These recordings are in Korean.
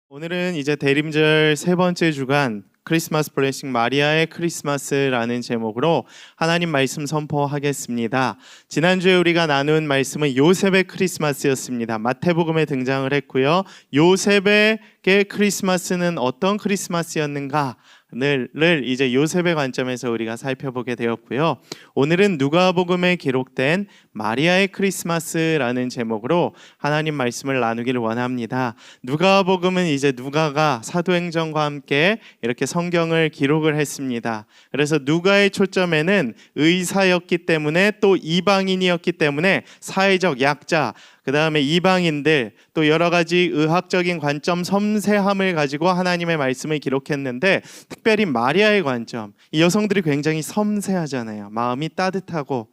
오늘은 이제 대림절 세 번째 주간 크리스마스 블레싱 마리아의 크리스마스라는 제목으로 하나님 말씀 선포하겠습니다. 지난주에 우리가 나눈 말씀은 요셉의 크리스마스였습니다. 마태복음에 등장을 했고요. 요셉의 크리스마스는 어떤 크리스마스였는가? 를 이제 요셉의 관점에서 우리가 살펴보게 되었고요. 오늘은 누가복음에 기록된 마리아의 크리스마스라는 제목으로 하나님 말씀을 나누기를 원합니다. 누가복음은 이제 누가가 사도행전과 함께 이렇게 성경을 기록을 했습니다. 그래서 누가의 초점에는 의사였기 때문에 또 이방인이었기 때문에 사회적 약자, 그 다음에 이방인들, 또 여러 가지 의학적인 관점, 섬세함을 가지고 하나님의 말씀을 기록했는데, 특별히 마리아의 관점, 이 여성들이 굉장히 섬세하잖아요. 마음이 따뜻하고,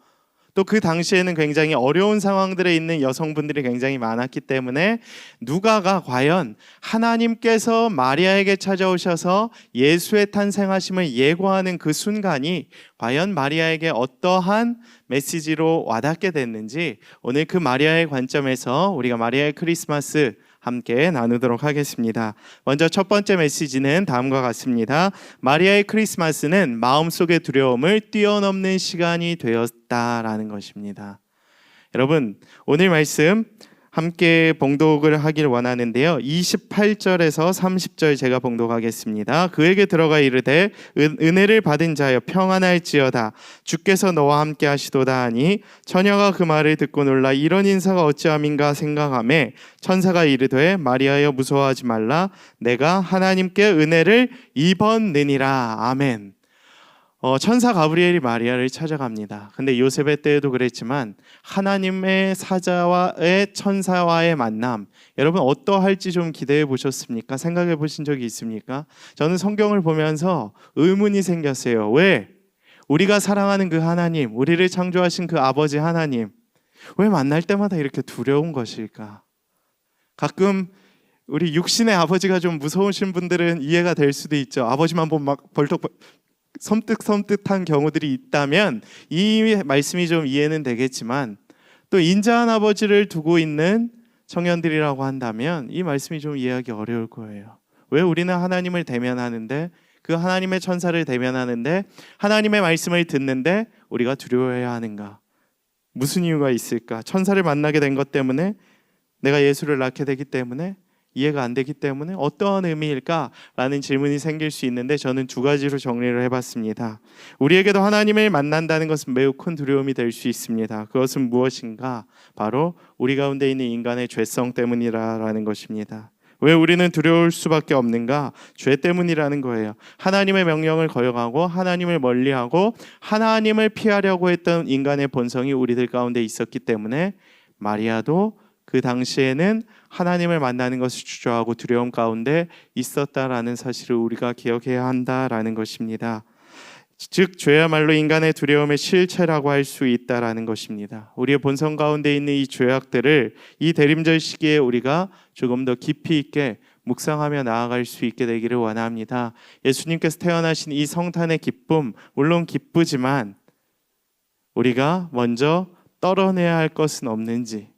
또 그 당시에는 굉장히 어려운 상황들에 있는 여성분들이 굉장히 많았기 때문에 누가가 과연 하나님께서 마리아에게 찾아오셔서 예수의 탄생하심을 예고하는 그 순간이 과연 마리아에게 어떠한 메시지로 와닿게 됐는지, 오늘 그 마리아의 관점에서 우리가 마리아의 크리스마스 함께 나누도록 하겠습니다. 먼저 첫 번째 메시지는 다음과 같습니다. 마리아의 크리스마스는 마음속의 두려움을 뛰어넘는 시간이 되었다라는 것입니다. 여러분, 오늘 말씀 함께 봉독을 하길 원하는데요. 28절에서 30절 제가 봉독하겠습니다. 그에게 들어가 이르되 은혜를 받은 자여 평안할지어다. 주께서 너와 함께 하시도다 하니 처녀가 그 말을 듣고 놀라 이런 인사가 어찌함인가 생각하매 천사가 이르되 마리아여 무서워하지 말라. 내가 하나님께 은혜를 입었느니라. 아멘. 천사 가브리엘이 마리아를 찾아갑니다. 근데 요셉의 때에도 그랬지만 하나님의 사자와의 천사와의 만남, 여러분 어떠할지 좀 기대해 보셨습니까? 생각해 보신 적이 있습니까? 저는 성경을 보면서 의문이 생겼어요. 왜? 우리가 사랑하는 그 하나님, 우리를 창조하신 그 아버지 하나님, 왜 만날 때마다 이렇게 두려운 것일까? 가끔 우리 육신의 아버지가 좀 무서우신 분들은 이해가 될 수도 있죠. 아버지만 보면 막 벌떡 섬뜩섬뜩한 경우들이 있다면 이 말씀이 좀 이해는 되겠지만, 또 인자한 아버지를 두고 있는 청년들이라고 한다면 이 말씀이 좀 이해하기 어려울 거예요. 왜 우리는 하나님을 대면하는데, 그 하나님의 천사를 대면하는데, 하나님의 말씀을 듣는데 우리가 두려워해야 하는가? 무슨 이유가 있을까? 천사를 만나게 된 것 때문에? 내가 예수를 낳게 되기 때문에? 이해가 안 되기 때문에 어떠한 의미일까라는 질문이 생길 수 있는데, 저는 두 가지로 정리를 해봤습니다. 우리에게도 하나님을 만난다는 것은 매우 큰 두려움이 될 수 있습니다. 그것은 무엇인가? 바로 우리 가운데 있는 인간의 죄성 때문이라는 것입니다. 왜 우리는 두려울 수밖에 없는가? 죄 때문이라는 거예요. 하나님의 명령을 거역하고 하나님을 멀리하고 하나님을 피하려고 했던 인간의 본성이 우리들 가운데 있었기 때문에 마리아도 그 당시에는 하나님을 만나는 것을 주저하고 두려움 가운데 있었다라는 사실을 우리가 기억해야 한다라는 것입니다. 즉 죄야말로 인간의 두려움의 실체라고 할 수 있다라는 것입니다. 우리의 본성 가운데 있는 이 죄악들을 이 대림절 시기에 우리가 조금 더 깊이 있게 묵상하며 나아갈 수 있게 되기를 원합니다. 예수님께서 태어나신 이 성탄의 기쁨, 물론 기쁘지만 우리가 먼저 떨어내야 할 것은 없는지,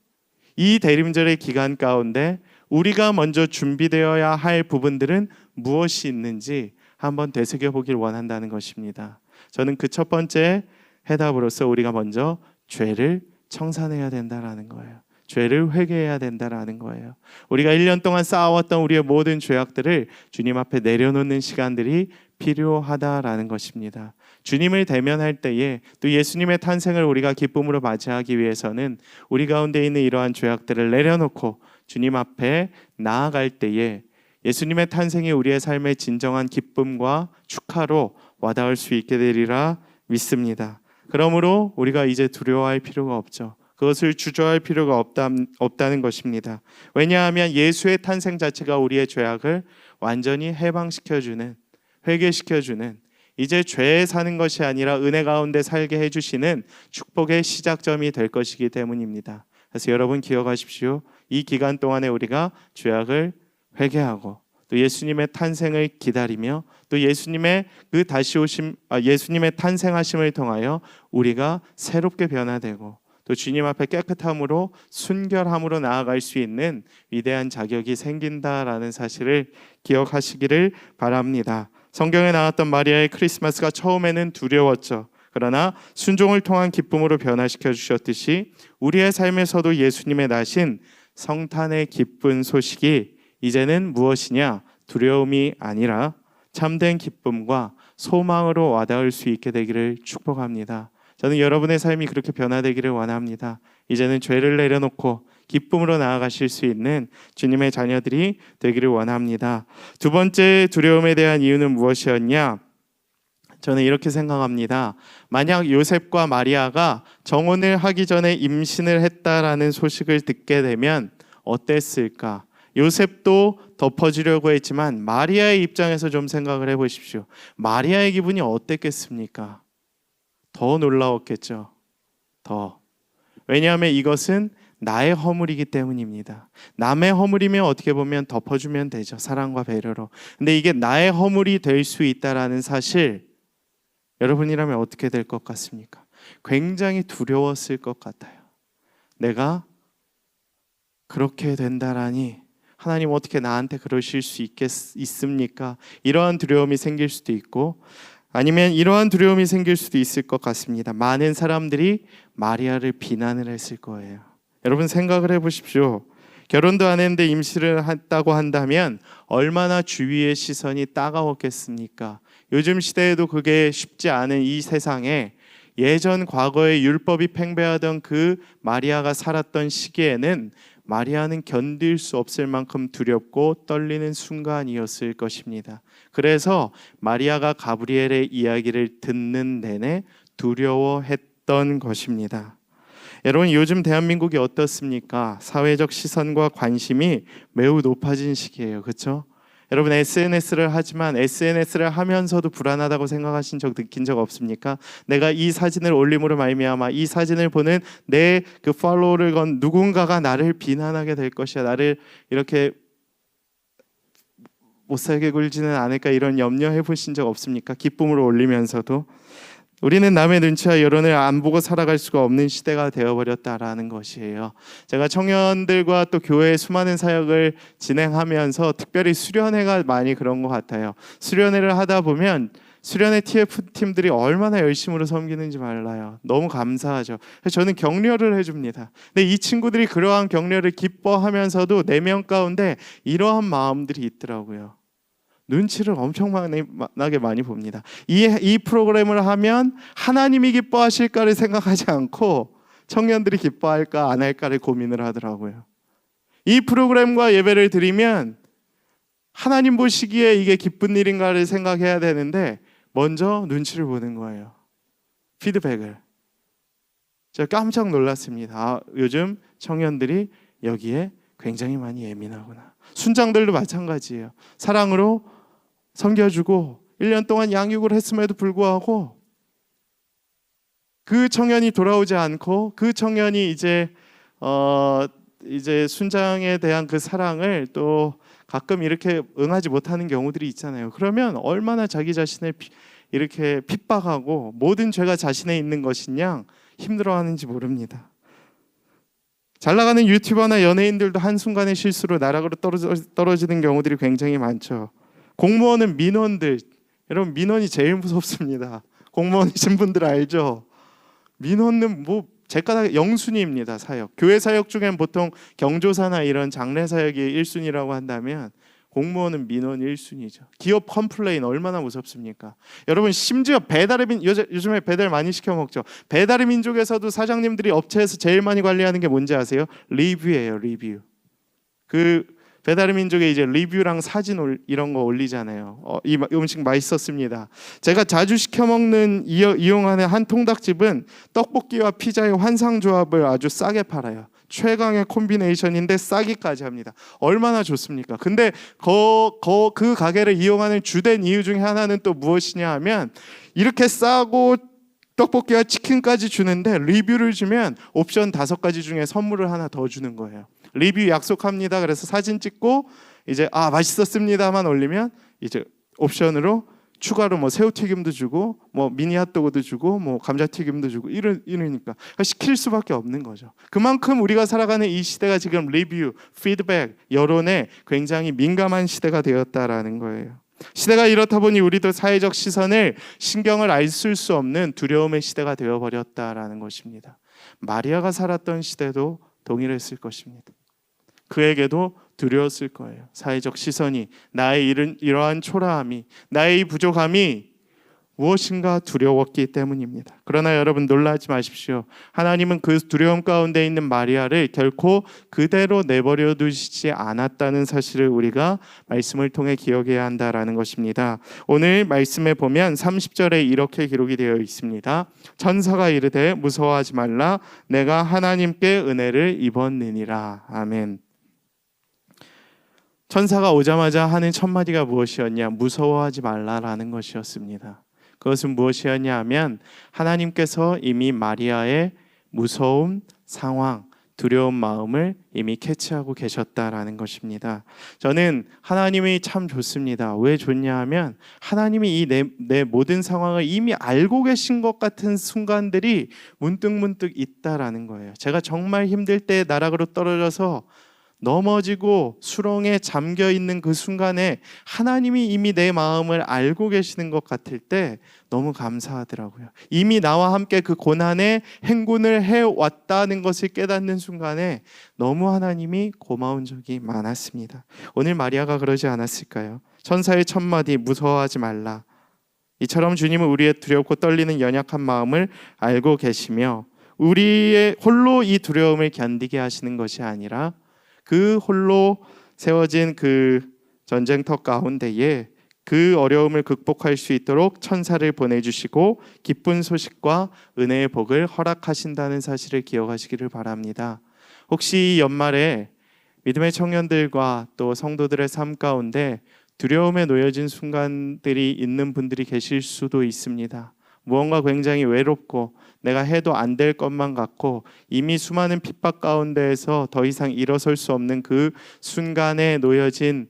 이 대림절의 기간 가운데 우리가 먼저 준비되어야 할 부분들은 무엇이 있는지 한번 되새겨보길 원한다는 것입니다. 저는 그 첫 번째 해답으로서 우리가 먼저 죄를 청산해야 된다는 거예요. 죄를 회개해야 된다는 거예요. 우리가 1년 동안 쌓아왔던 우리의 모든 죄악들을 주님 앞에 내려놓는 시간들이 필요하다라는 것입니다. 주님을 대면할 때에, 또 예수님의 탄생을 우리가 기쁨으로 맞이하기 위해서는 우리 가운데 있는 이러한 죄악들을 내려놓고 주님 앞에 나아갈 때에 예수님의 탄생이 우리의 삶의 진정한 기쁨과 축하로 와닿을 수 있게 되리라 믿습니다. 그러므로 우리가 이제 두려워할 필요가 없죠. 그것을 주저할 필요가 없다는 것입니다. 왜냐하면 예수의 탄생 자체가 우리의 죄악을 완전히 해방시켜주는, 회개시켜주는, 이제 죄에 사는 것이 아니라 은혜 가운데 살게 해주시는 축복의 시작점이 될 것이기 때문입니다. 그래서 여러분 기억하십시오. 이 기간 동안에 우리가 죄악을 회개하고 또 예수님의 탄생을 기다리며 또 예수님의 그 다시 오심, 예수님의 탄생하심을 통하여 우리가 새롭게 변화되고 또 주님 앞에 깨끗함으로 순결함으로 나아갈 수 있는 위대한 자격이 생긴다라는 사실을 기억하시기를 바랍니다. 성경에 나왔던 마리아의 크리스마스가 처음에는 두려웠죠. 그러나 순종을 통한 기쁨으로 변화시켜 주셨듯이 우리의 삶에서도 예수님의 나신 성탄의 기쁜 소식이 이제는 무엇이냐? 두려움이 아니라 참된 기쁨과 소망으로 와닿을 수 있게 되기를 축복합니다. 저는 여러분의 삶이 그렇게 변화되기를 원합니다. 이제는 죄를 내려놓고 기쁨으로 나아가실 수 있는 주님의 자녀들이 되기를 원합니다. 두 번째 두려움에 대한 이유는 무엇이었냐? 저는 이렇게 생각합니다. 만약 요셉과 마리아가 정혼을 하기 전에 임신을 했다라는 소식을 듣게 되면 어땠을까? 요셉도 덮어주려고 했지만 마리아의 입장에서 좀 생각을 해보십시오. 마리아의 기분이 어땠겠습니까? 더 놀라웠겠죠. 더. 왜냐하면 이것은 나의 허물이기 때문입니다. 남의 허물이면 어떻게 보면 덮어주면 되죠. 사랑과 배려로. 근데 이게 나의 허물이 될 수 있다라는 사실, 여러분이라면 어떻게 될 것 같습니까? 굉장히 두려웠을 것 같아요. 내가 그렇게 된다라니 하나님 어떻게 나한테 그러실 수 있습니까? 이러한 두려움이 생길 수도 있고 아니면 이러한 두려움이 생길 수도 있을 것 같습니다. 많은 사람들이 마리아를 비난을 했을 거예요. 여러분 생각을 해보십시오. 결혼도 안 했는데 임신을 했다고 한다면 얼마나 주위의 시선이 따가웠겠습니까? 요즘 시대에도 그게 쉽지 않은 이 세상에 예전 과거에 율법이 팽배하던 그 마리아가 살았던 시기에는 마리아는 견딜 수 없을 만큼 두렵고 떨리는 순간이었을 것입니다. 그래서 마리아가 가브리엘의 이야기를 듣는 내내 두려워했던 것입니다. 여러분 요즘 대한민국이 어떻습니까? 사회적 시선과 관심이 매우 높아진 시기예요. 그렇죠? 여러분 SNS를 하지만 SNS를 하면서도 불안하다고 생각하신 적 느낀 적 없습니까? 내가 이 사진을 올림으로 말미암아 이 사진을 보는 내 그 팔로우를 건 누군가가 나를 비난하게 될 것이야. 나를 이렇게 못살게 굴지는 않을까 이런 염려해 보신 적 없습니까? 기쁨으로 올리면서도 우리는 남의 눈치와 여론을 안 보고 살아갈 수가 없는 시대가 되어버렸다라는 것이에요. 제가 청년들과 또 교회의 수많은 사역을 진행하면서 특별히 수련회가 많이 그런 것 같아요. 수련회를 하다 보면 수련회 TF팀들이 얼마나 열심으로 섬기는지 몰라요. 너무 감사하죠. 그래서 저는 격려를 해줍니다. 근데 이 친구들이 그러한 격려를 기뻐하면서도 내면 가운데 이러한 마음들이 있더라고요. 눈치를 엄청나게 많이 봅니다. 이 프로그램을 하면 하나님이 기뻐하실까를 생각하지 않고 청년들이 기뻐할까 안 할까를 고민을 하더라고요. 이 프로그램과 예배를 드리면 하나님 보시기에 이게 기쁜 일인가를 생각해야 되는데 먼저 눈치를 보는 거예요. 피드백을. 제가 깜짝 놀랐습니다. 아, 요즘 청년들이 여기에 굉장히 많이 예민하구나. 순장들도 마찬가지예요. 사랑으로 섬겨주고 1년 동안 양육을 했음에도 불구하고 그 청년이 돌아오지 않고 그 청년이 이제 순장에 대한 그 사랑을 또 가끔 이렇게 응하지 못하는 경우들이 있잖아요. 그러면 얼마나 자기 자신을 이렇게 핍박하고 모든 죄가 자신에 있는 것이냐 힘들어하는지 모릅니다. 잘 나가는 유튜버나 연예인들도 한순간의 실수로 나락으로 떨어지는 경우들이 굉장히 많죠. 공무원은 민원들, 여러분 민원이 제일 무섭습니다. 공무원이신 분들 알죠? 민원은 뭐 제가 영순위입니다. 사역. 교회 사역 중엔 보통 경조사나 이런 장례 사역이 1순위라고 한다면 공무원은 민원 1순위죠. 기업 컴플레인 얼마나 무섭습니까? 여러분 심지어 요즘에 배달 많이 시켜 먹죠. 배달의 민족에서도 사장님들이 업체에서 제일 많이 관리하는 게 뭔지 아세요? 리뷰예요. 리뷰. 그 배달의 민족에 이제 리뷰랑 사진 이런 거 올리잖아요. 이 음식 맛있었습니다. 제가 자주 시켜 먹는 이용하는 한 통닭집은 떡볶이와 피자의 환상 조합을 아주 싸게 팔아요. 최강의 콤비네이션인데 싸기까지 합니다. 얼마나 좋습니까? 근데 그 가게를 이용하는 주된 이유 중에 하나는 또 무엇이냐 하면 이렇게 싸고 떡볶이와 치킨까지 주는데 리뷰를 주면 옵션 5가지 중에 선물을 하나 더 주는 거예요. 리뷰 약속합니다. 그래서 사진 찍고 이제 맛있었습니다만 올리면 이제 옵션으로 추가로 뭐 새우튀김도 주고 뭐 미니 핫도그도 주고 뭐 감자튀김도 주고 이러니까 시킬 수밖에 없는 거죠. 그만큼 우리가 살아가는 이 시대가 지금 리뷰, 피드백, 여론에 굉장히 민감한 시대가 되었다라는 거예요. 시대가 이렇다 보니 우리도 사회적 시선을 신경을 안 쓸 수 없는 두려움의 시대가 되어버렸다라는 것입니다. 마리아가 살았던 시대도 동일했을 것입니다. 그에게도 두려웠을 거예요. 사회적 시선이, 나의 이러한 초라함이, 나의 이 부족함이 무엇인가 두려웠기 때문입니다. 그러나 여러분 놀라지 마십시오. 하나님은 그 두려움 가운데 있는 마리아를 결코 그대로 내버려 두시지 않았다는 사실을 우리가 말씀을 통해 기억해야 한다라는 것입니다. 오늘 말씀에 보면 30절에 이렇게 기록이 되어 있습니다. 천사가 이르되 무서워하지 말라, 내가 하나님께 은혜를 입었느니라. 아멘. 천사가 오자마자 하는 첫 마디가 무엇이었냐? 무서워하지 말라라는 것이었습니다. 그것은 무엇이었냐 하면 하나님께서 이미 마리아의 무서움, 상황, 두려운 마음을 이미 캐치하고 계셨다라는 것입니다. 저는 하나님이 참 좋습니다. 왜 좋냐 하면 하나님이 이 내 모든 상황을 이미 알고 계신 것 같은 순간들이 문득문득 있다라는 거예요. 제가 정말 힘들 때 나락으로 떨어져서 넘어지고 수렁에 잠겨 있는 그 순간에 하나님이 이미 내 마음을 알고 계시는 것 같을 때 너무 감사하더라고요. 이미 나와 함께 그 고난의 행군을 해왔다는 것을 깨닫는 순간에 너무 하나님이 고마운 적이 많았습니다. 오늘 마리아가 그러지 않았을까요? 천사의 첫 마디 무서워하지 말라. 이처럼 주님은 우리의 두렵고 떨리는 연약한 마음을 알고 계시며 우리의 홀로 이 두려움을 견디게 하시는 것이 아니라 그 홀로 세워진 그 전쟁터 가운데에 그 어려움을 극복할 수 있도록 천사를 보내주시고 기쁜 소식과 은혜의 복을 허락하신다는 사실을 기억하시기를 바랍니다. 혹시 이 연말에 믿음의 청년들과 또 성도들의 삶 가운데 두려움에 놓여진 순간들이 있는 분들이 계실 수도 있습니다. 무언가 굉장히 외롭고 내가 해도 안 될 것만 같고 이미 수많은 핍박 가운데에서 더 이상 일어설 수 없는 그 순간에 놓여진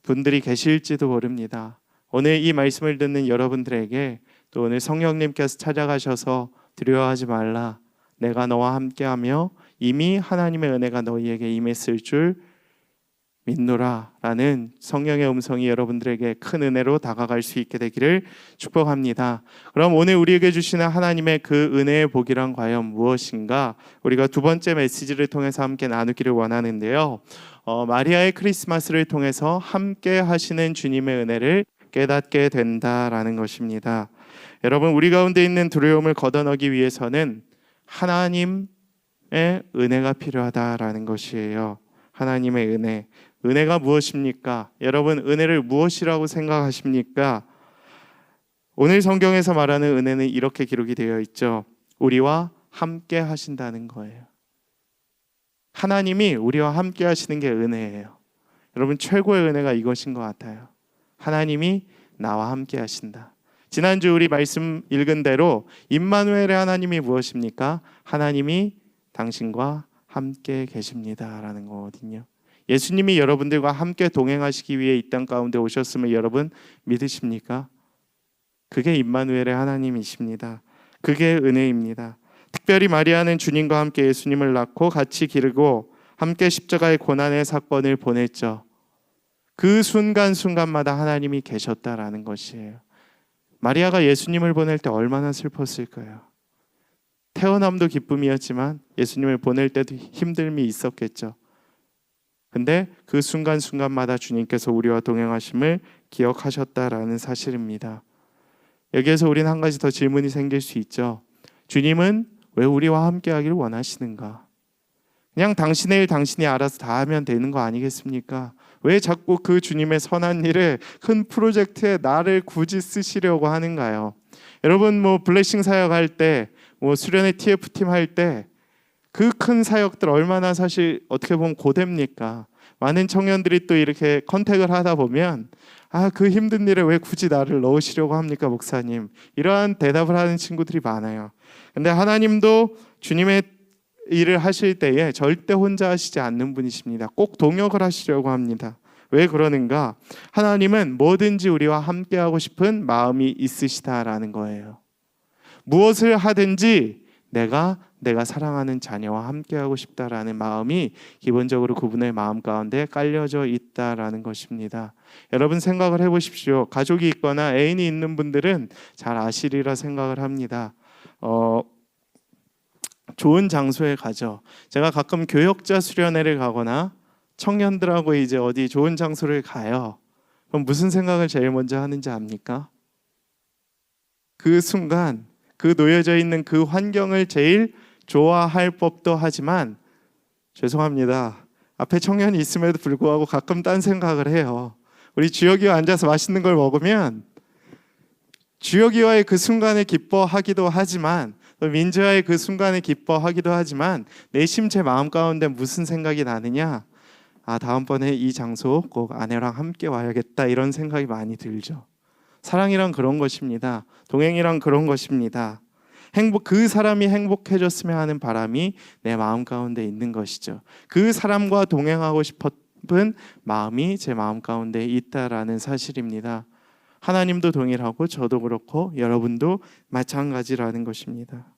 분들이 계실지도 모릅니다. 오늘 이 말씀을 듣는 여러분들에게 또 오늘 성령님께서 찾아가셔서 두려워하지 말라, 내가 너와 함께하며 이미 하나님의 은혜가 너희에게 임했을 줄 믿노라 라는 성령의 음성이 여러분들에게 큰 은혜로 다가갈 수 있게 되기를 축복합니다. 그럼 오늘 우리에게 주시는 하나님의 그 은혜의 복이란 과연 무엇인가? 우리가 두 번째 메시지를 통해서 함께 나누기를 원하는데요. 마리아의 크리스마스를 통해서 함께 하시는 주님의 은혜를 깨닫게 된다라는 것입니다. 여러분, 우리 가운데 있는 두려움을 걷어내기 위해서는 하나님의 은혜가 필요하다라는 것이에요. 하나님의 은혜. 은혜가 무엇입니까? 여러분, 은혜를 무엇이라고 생각하십니까? 오늘 성경에서 말하는 은혜는 이렇게 기록이 되어 있죠. 우리와 함께 하신다는 거예요. 하나님이 우리와 함께 하시는 게 은혜예요. 여러분, 최고의 은혜가 이것인 것 같아요. 하나님이 나와 함께 하신다. 지난주 우리 말씀 읽은 대로 임마누엘의 하나님이 무엇입니까? 하나님이 당신과 함께 계십니다라는 거거든요. 예수님이 여러분들과 함께 동행하시기 위해 이 땅 가운데 오셨음을 여러분 믿으십니까? 그게 임마누엘의 하나님이십니다. 그게 은혜입니다. 특별히 마리아는 주님과 함께 예수님을 낳고 같이 기르고 함께 십자가의 고난의 사건을 보냈죠. 그 순간순간마다 하나님이 계셨다라는 것이에요. 마리아가 예수님을 보낼 때 얼마나 슬펐을까요? 태어남도 기쁨이었지만 예수님을 보낼 때도 힘듦이 있었겠죠. 근데 그 순간순간마다 주님께서 우리와 동행하심을 기억하셨다라는 사실입니다. 여기에서 우리는 한 가지 더 질문이 생길 수 있죠. 주님은 왜 우리와 함께 하기를 원하시는가? 그냥 당신의 일 당신이 알아서 다 하면 되는 거 아니겠습니까? 왜 자꾸 그 주님의 선한 일에 큰 프로젝트에 나를 굳이 쓰시려고 하는가요? 여러분, 블레싱 사역할 때, 수련회 TF팀 할 때 그 큰 사역들 얼마나 사실 어떻게 보면 고됩니까? 많은 청년들이 또 이렇게 컨택을 하다 보면 그 힘든 일에 왜 굳이 나를 넣으시려고 합니까, 목사님? 이러한 대답을 하는 친구들이 많아요. 근데 하나님도 주님의 일을 하실 때에 절대 혼자 하시지 않는 분이십니다. 꼭 동역을 하시려고 합니다. 왜 그러는가? 하나님은 뭐든지 우리와 함께하고 싶은 마음이 있으시다라는 거예요. 무엇을 하든지 내가 사랑하는 자녀와 함께하고 싶다라는 마음이 기본적으로 그분의 마음 가운데 깔려져 있다라는 것입니다. 여러분 생각을 해보십시오. 가족이 있거나 애인이 있는 분들은 잘 아시리라 생각을 합니다. 좋은 장소에 가죠. 제가 가끔 교역자 수련회를 가거나 청년들하고 이제 어디 좋은 장소를 가요. 그럼 무슨 생각을 제일 먼저 하는지 압니까? 그 순간 그 놓여져 있는 그 환경을 제일 좋아할 법도 하지만 죄송합니다. 앞에 청년이 있음에도 불구하고 가끔 딴 생각을 해요. 우리 주혁이와 앉아서 맛있는 걸 먹으면 주혁이와의 그 순간을 기뻐하기도 하지만 또 민지와의 그 순간을 기뻐하기도 하지만 내심 제 마음 가운데 무슨 생각이 나느냐? 다음번에 이 장소 꼭 아내랑 함께 와야겠다 이런 생각이 많이 들죠. 사랑이란 그런 것입니다. 동행이란 그런 것입니다. 그 사람이 행복해졌으면 하는 바람이 내 마음 가운데 있는 것이죠. 그 사람과 동행하고 싶은 마음이 제 마음 가운데 있다라는 사실입니다. 하나님도 동일하고 저도 그렇고 여러분도 마찬가지라는 것입니다.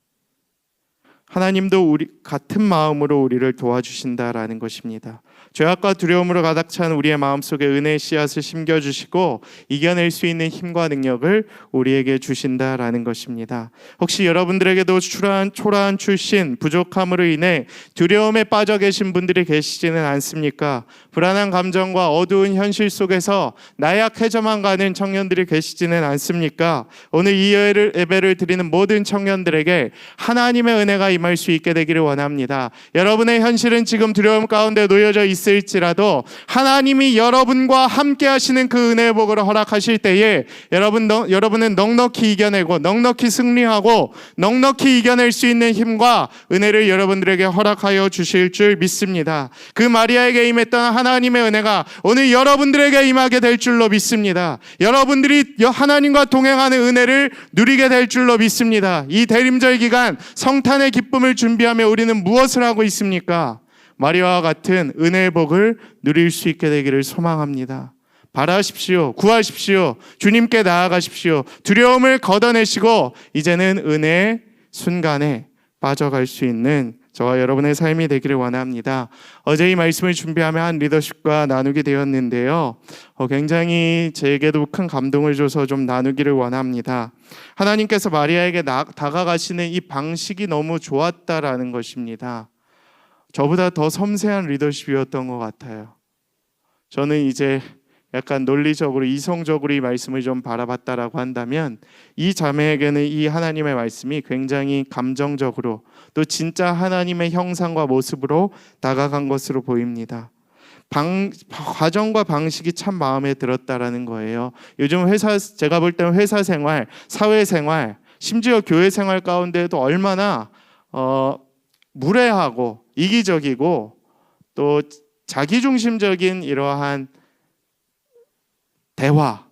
하나님도 같은 마음으로 우리를 도와주신다라는 것입니다. 죄악과 두려움으로 가득 찬 우리의 마음속에 은혜의 씨앗을 심겨주시고 이겨낼 수 있는 힘과 능력을 우리에게 주신다라는 것입니다. 혹시 여러분들에게도 초라한 출신, 부족함으로 인해 두려움에 빠져 계신 분들이 계시지는 않습니까? 불안한 감정과 어두운 현실 속에서 나약해져만 가는 청년들이 계시지는 않습니까? 오늘 이 예배를 드리는 모든 청년들에게 하나님의 은혜가 임할 수 있게 되기를 원합니다. 여러분의 현실은 지금 두려움 가운데 놓여져 있을지라도 하나님이 여러분과 함께 하시는 그 은혜의 복을 허락하실 때에 여러분은 넉넉히 이겨내고 넉넉히 승리하고 넉넉히 이겨낼 수 있는 힘과 은혜를 여러분들에게 허락하여 주실 줄 믿습니다. 그 마리아에게 임했던 하나님의 은혜가 오늘 여러분들에게 임하게 될 줄로 믿습니다. 여러분들이 하나님과 동행하는 은혜를 누리게 될 줄로 믿습니다. 이 대림절 기간 성탄의 기쁨을 준비하며 우리는 무엇을 하고 있습니까? 마리아와 같은 은혜의 복을 누릴 수 있게 되기를 소망합니다. 바라십시오. 구하십시오. 주님께 나아가십시오. 두려움을 걷어내시고 이제는 은혜의 순간에 빠져갈 수 있는 저와 여러분의 삶이 되기를 원합니다. 어제 이 말씀을 준비하며 한 리더십과 나누게 되었는데요. 굉장히 제게도 큰 감동을 줘서 좀 나누기를 원합니다. 하나님께서 마리아에게 다가가시는 이 방식이 너무 좋았다라는 것입니다. 저보다 더 섬세한 리더십이었던 것 같아요. 저는 이제 약간 논리적으로 이성적으로 이 말씀을 좀 바라봤다라고 한다면 이 자매에게는 이 하나님의 말씀이 굉장히 감정적으로 또 진짜 하나님의 형상과 모습으로 다가간 것으로 보입니다. 과정과 방식이 참 마음에 들었다라는 거예요. 요즘 제가 볼 때는 회사 생활, 사회 생활, 심지어 교회 생활 가운데에도 얼마나 무례하고 이기적이고 또 자기중심적인 이러한 대화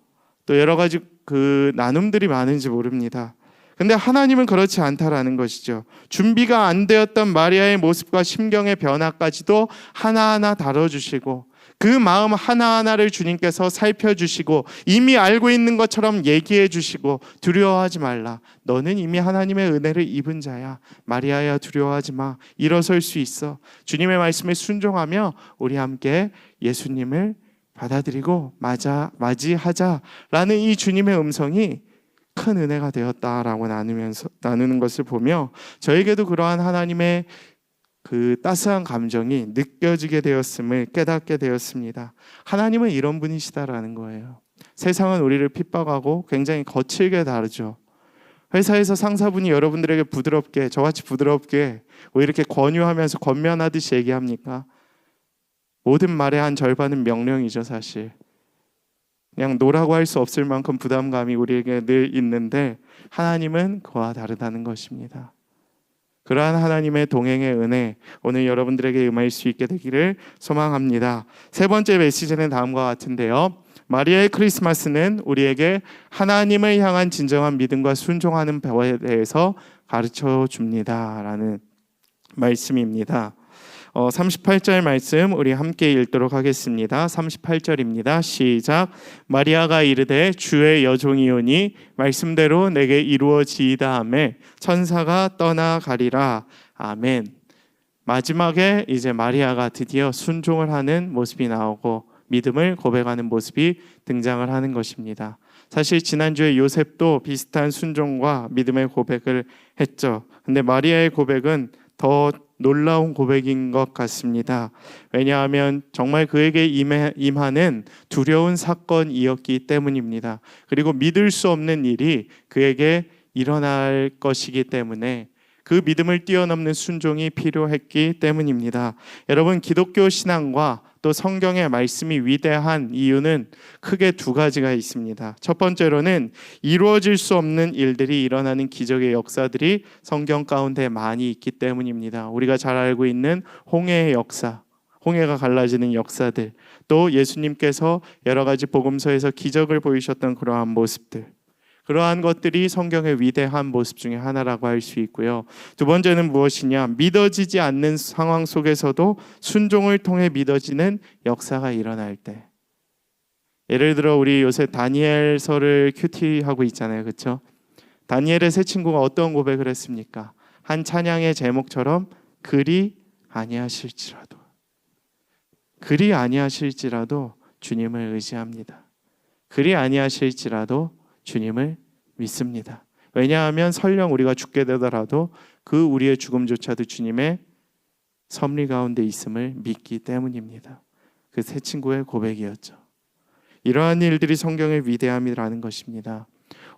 또 여러 가지 그 나눔들이 많은지 모릅니다. 근데 하나님은 그렇지 않다라는 것이죠. 준비가 안 되었던 마리아의 모습과 심경의 변화까지도 하나하나 다뤄주시고 그 마음 하나하나를 주님께서 살펴주시고 이미 알고 있는 것처럼 얘기해 주시고 두려워하지 말라. 너는 이미 하나님의 은혜를 입은 자야. 마리아야 두려워하지 마. 일어설 수 있어. 주님의 말씀에 순종하며 우리 함께 예수님을 받아들이고 맞이하자라는 이 주님의 음성이 큰 은혜가 되었다라고 나누는 것을 보며 저에게도 그러한 하나님의 그 따스한 감정이 느껴지게 되었음을 깨닫게 되었습니다. 하나님은 이런 분이시다라는 거예요. 세상은 우리를 핍박하고 굉장히 거칠게 다루죠. 회사에서 상사분이 여러분들에게 부드럽게 저같이 부드럽게 왜 이렇게 권유하면서 권면하듯이 얘기합니까? 모든 말의 한 절반은 명령이죠. 사실 그냥 노라고 할 수 없을 만큼 부담감이 우리에게 늘 있는데 하나님은 그와 다르다는 것입니다. 그러한 하나님의 동행의 은혜 오늘 여러분들에게 임할 수 있게 되기를 소망합니다. 세 번째 메시지는 다음과 같은데요. 마리아의 크리스마스는 우리에게 하나님을 향한 진정한 믿음과 순종하는 배에 대해서 가르쳐 줍니다 라는 말씀입니다. 38절 말씀 우리 함께 읽도록 하겠습니다. 38절입니다. 시작. 마리아가 이르되 주의 여종이오니 말씀대로 내게 이루어지이다 하매 천사가 떠나가리라. 아멘. 마지막에 이제 마리아가 드디어 순종을 하는 모습이 나오고 믿음을 고백하는 모습이 등장을 하는 것입니다. 사실 지난주에 요셉도 비슷한 순종과 믿음의 고백을 했죠. 근데 마리아의 고백은 더 놀라운 고백인 것 같습니다. 왜냐하면 정말 그에게 임하는 두려운 사건이었기 때문입니다. 그리고 믿을 수 없는 일이 그에게 일어날 것이기 때문에 그 믿음을 뛰어넘는 순종이 필요했기 때문입니다. 여러분, 기독교 신앙과 또 성경의 말씀이 위대한 이유는 크게 두 가지가 있습니다. 첫 번째로는 이루어질 수 없는 일들이 일어나는 기적의 역사들이 성경 가운데 많이 있기 때문입니다. 우리가 잘 알고 있는 홍해의 역사, 홍해가 갈라지는 역사들, 또 예수님께서 여러 가지 복음서에서 기적을 보이셨던 그러한 모습들, 그러한 것들이 성경의 위대한 모습 중에 하나라고 할 수 있고요. 두 번째는 무엇이냐? 믿어지지 않는 상황 속에서도 순종을 통해 믿어지는 역사가 일어날 때. 예를 들어 우리 요새 다니엘서를 큐티하고 있잖아요. 그렇죠? 다니엘의 세 친구가 어떤 고백을 했습니까? 한 찬양의 제목처럼 그리 아니하실지라도 주님을 의지합니다. 그리 아니하실지라도 주님을 믿습니다. 왜냐하면 설령 우리가 죽게 되더라도 그 우리의 죽음조차도 주님의 섭리 가운데 있음을 믿기 때문입니다. 그 세 친구의 고백이었죠. 이러한 일들이 성경의 위대함이라는 것입니다.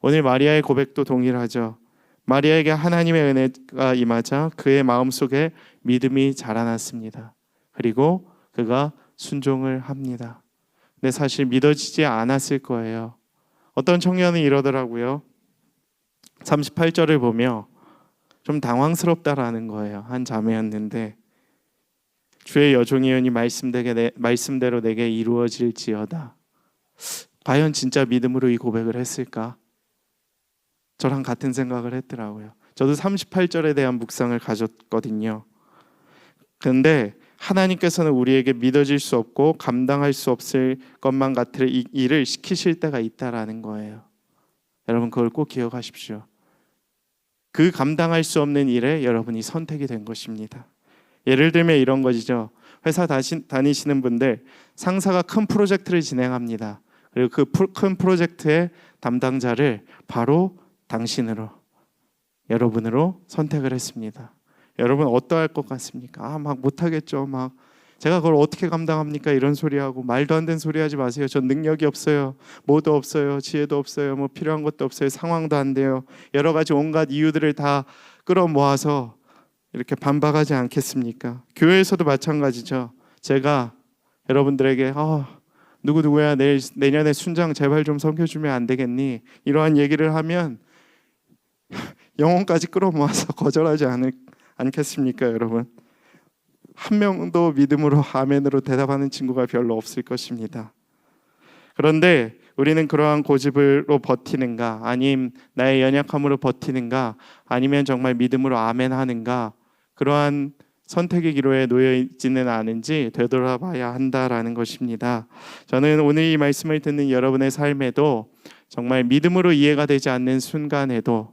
오늘 마리아의 고백도 동일하죠. 마리아에게 하나님의 은혜가 임하자 그의 마음속에 믿음이 자라났습니다. 그리고 그가 순종을 합니다. 근데 사실 믿어지지 않았을 거예요. 어떤 청년이 이러더라고요. 38절을 보며 좀 당황스럽다라는 거예요. 한 자매였는데 주의 여종이오니 말씀대로 내게 이루어질지어다. 과연 진짜 믿음으로 이 고백을 했을까? 저랑 같은 생각을 했더라고요. 저도 38절에 대한 묵상을 가졌거든요. 그런데 하나님께서는 우리에게 믿어질 수 없고 감당할 수 없을 것만 같은 이 일을 시키실 때가 있다라는 거예요. 여러분, 그걸 꼭 기억하십시오. 그 감당할 수 없는 일에 여러분이 선택이 된 것입니다. 예를 들면 이런 것이죠. 회사 다니시는 분들, 상사가 큰 프로젝트를 진행합니다. 그리고 그 큰 프로젝트의 담당자를 바로 여러분으로 선택을 했습니다. 여러분 어떠할 것 같습니까? 막 못하겠죠. 막 제가 그걸 어떻게 감당합니까? 이런 소리하고 말도 안 되는 소리 하지 마세요. 전 능력이 없어요. 뭐도 없어요. 지혜도 없어요. 뭐 필요한 것도 없어요. 상황도 안 돼요. 여러 가지 온갖 이유들을 다 끌어모아서 이렇게 반박하지 않겠습니까? 교회에서도 마찬가지죠. 제가 여러분들에게 누구야 내년에 순장 제발 좀 섬겨주면 안 되겠니? 이러한 얘기를 하면 영혼까지 끌어모아서 거절하지 않겠습니까, 여러분? 한 명도 믿음으로 아멘으로 대답하는 친구가 별로 없을 것입니다. 그런데 우리는 그러한 고집으로 버티는가, 아님 나의 연약함으로 버티는가, 아니면 정말 믿음으로 아멘 하는가, 그러한 선택의 기로에 놓여 있지는 않은지 되돌아봐야 한다라는 것입니다. 저는 오늘 이 말씀을 듣는 여러분의 삶에도 정말 믿음으로 이해가 되지 않는 순간에도,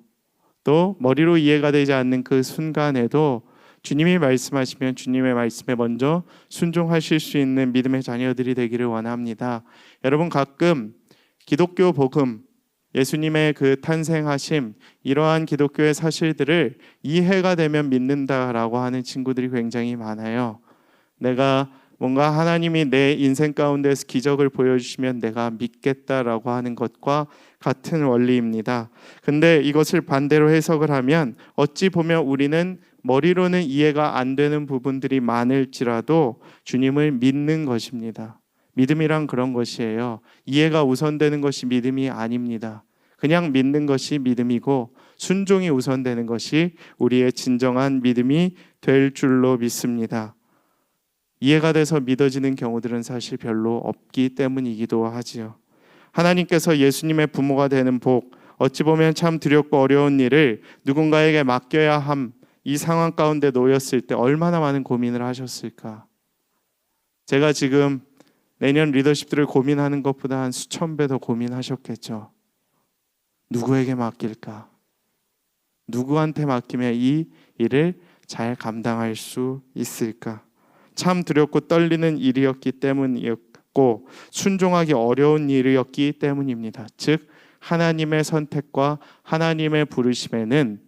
또 머리로 이해가 되지 않는 그 순간에도 주님이 말씀하시면 주님의 말씀에 먼저 순종하실 수 있는 믿음의 자녀들이 되기를 원합니다. 여러분, 가끔 기독교 복음, 예수님의 그 탄생하심, 이러한 기독교의 사실들을 이해가 되면 믿는다라고 하는 친구들이 굉장히 많아요. 내가 뭔가 하나님이 내 인생 가운데서 기적을 보여주시면 내가 믿겠다라고 하는 것과 같은 원리입니다. 근데 이것을 반대로 해석을 하면 어찌 보면 우리는 머리로는 이해가 안 되는 부분들이 많을지라도 주님을 믿는 것입니다. 믿음이란 그런 것이에요. 이해가 우선되는 것이 믿음이 아닙니다. 그냥 믿는 것이 믿음이고 순종이 우선되는 것이 우리의 진정한 믿음이 될 줄로 믿습니다. 이해가 돼서 믿어지는 경우들은 사실 별로 없기 때문이기도 하지요. 하나님께서 예수님의 부모가 되는 복, 어찌 보면 참 두렵고 어려운 일을 누군가에게 맡겨야 함, 이 상황 가운데 놓였을 때 얼마나 많은 고민을 하셨을까? 제가 지금 내년 리더십들을 고민하는 것보다 한 수천 배 더 고민하셨겠죠. 누구에게 맡길까? 누구한테 맡기면 이 일을 잘 감당할 수 있을까? 참 두렵고 떨리는 일이었기 때문이었고 순종하기 어려운 일이었기 때문입니다. 즉 하나님의 선택과 하나님의 부르심에는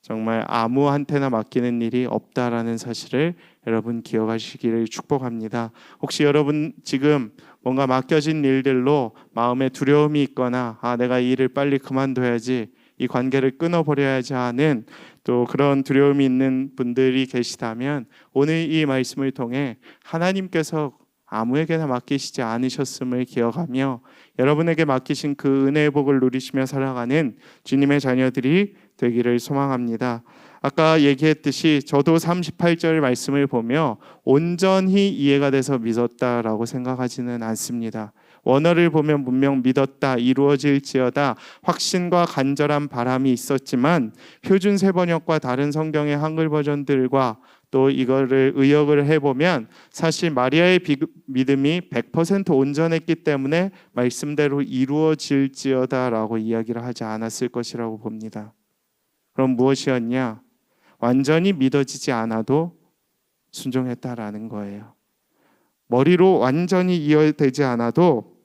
정말 아무한테나 맡기는 일이 없다라는 사실을 여러분 기억하시기를 축복합니다. 혹시 여러분 지금 뭔가 맡겨진 일들로 마음에 두려움이 있거나 내가 이 일을 빨리 그만둬야지, 이 관계를 끊어버려야지 하는 또 그런 두려움이 있는 분들이 계시다면 오늘 이 말씀을 통해 하나님께서 아무에게나 맡기시지 않으셨음을 기억하며 여러분에게 맡기신 그 은혜의 복을 누리시며 살아가는 주님의 자녀들이 되기를 소망합니다. 아까 얘기했듯이 저도 38절 말씀을 보며 온전히 이해가 돼서 믿었다라고 생각하지는 않습니다. 원어를 보면 분명 믿었다, 이루어질지어다, 확신과 간절한 바람이 있었지만 표준 세번역과 다른 성경의 한글 버전들과 또 이거를 의역을 해보면 사실 마리아의 믿음이 100% 온전했기 때문에 말씀대로 이루어질지어다라고 이야기를 하지 않았을 것이라고 봅니다. 그럼 무엇이었냐? 완전히 믿어지지 않아도 순종했다라는 거예요. 머리로 완전히 이해되지 않아도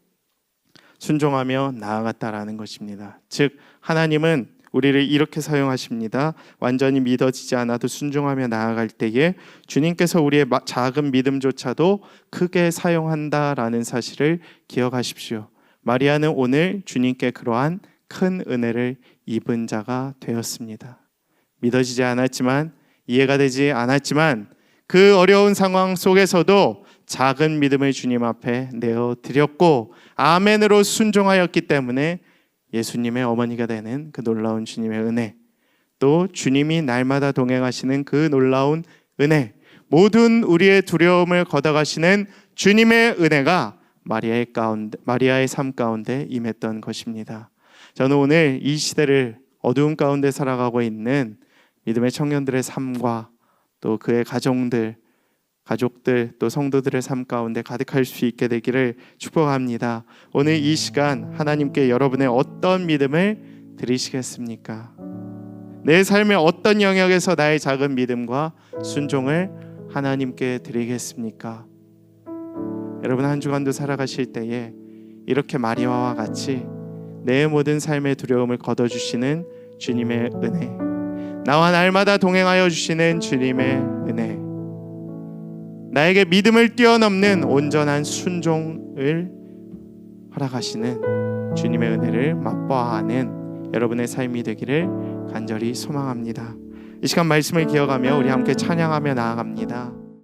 순종하며 나아갔다라는 것입니다. 즉 하나님은 우리를 이렇게 사용하십니다. 완전히 믿어지지 않아도 순종하며 나아갈 때에 주님께서 우리의 작은 믿음조차도 크게 사용한다라는 사실을 기억하십시오. 마리아는 오늘 주님께 그러한 큰 은혜를 입은 자가 되었습니다. 믿어지지 않았지만, 이해가 되지 않았지만 그 어려운 상황 속에서도 작은 믿음을 주님 앞에 내어드렸고 아멘으로 순종하였기 때문에 예수님의 어머니가 되는 그 놀라운 주님의 은혜, 또 주님이 날마다 동행하시는 그 놀라운 은혜, 모든 우리의 두려움을 걷어가시는 주님의 은혜가 마리아의 삶 가운데 임했던 것입니다. 저는 오늘 이 시대를 어두운 가운데 살아가고 있는 믿음의 청년들의 삶과 또 그의 가족들 또 성도들의 삶 가운데 가득할 수 있게 되기를 축복합니다. 오늘 이 시간 하나님께 여러분의 어떤 믿음을 드리시겠습니까? 내 삶의 어떤 영역에서 나의 작은 믿음과 순종을 하나님께 드리겠습니까? 여러분 한 주간도 살아가실 때에 이렇게 마리아와 같이 내 모든 삶의 두려움을 걷어주시는 주님의 은혜, 나와 날마다 동행하여 주시는 주님의 은혜, 나에게 믿음을 뛰어넘는 온전한 순종을 허락하시는 주님의 은혜를 맛보아하는 여러분의 삶이 되기를 간절히 소망합니다. 이 시간 말씀을 기억하며 우리 함께 찬양하며 나아갑니다.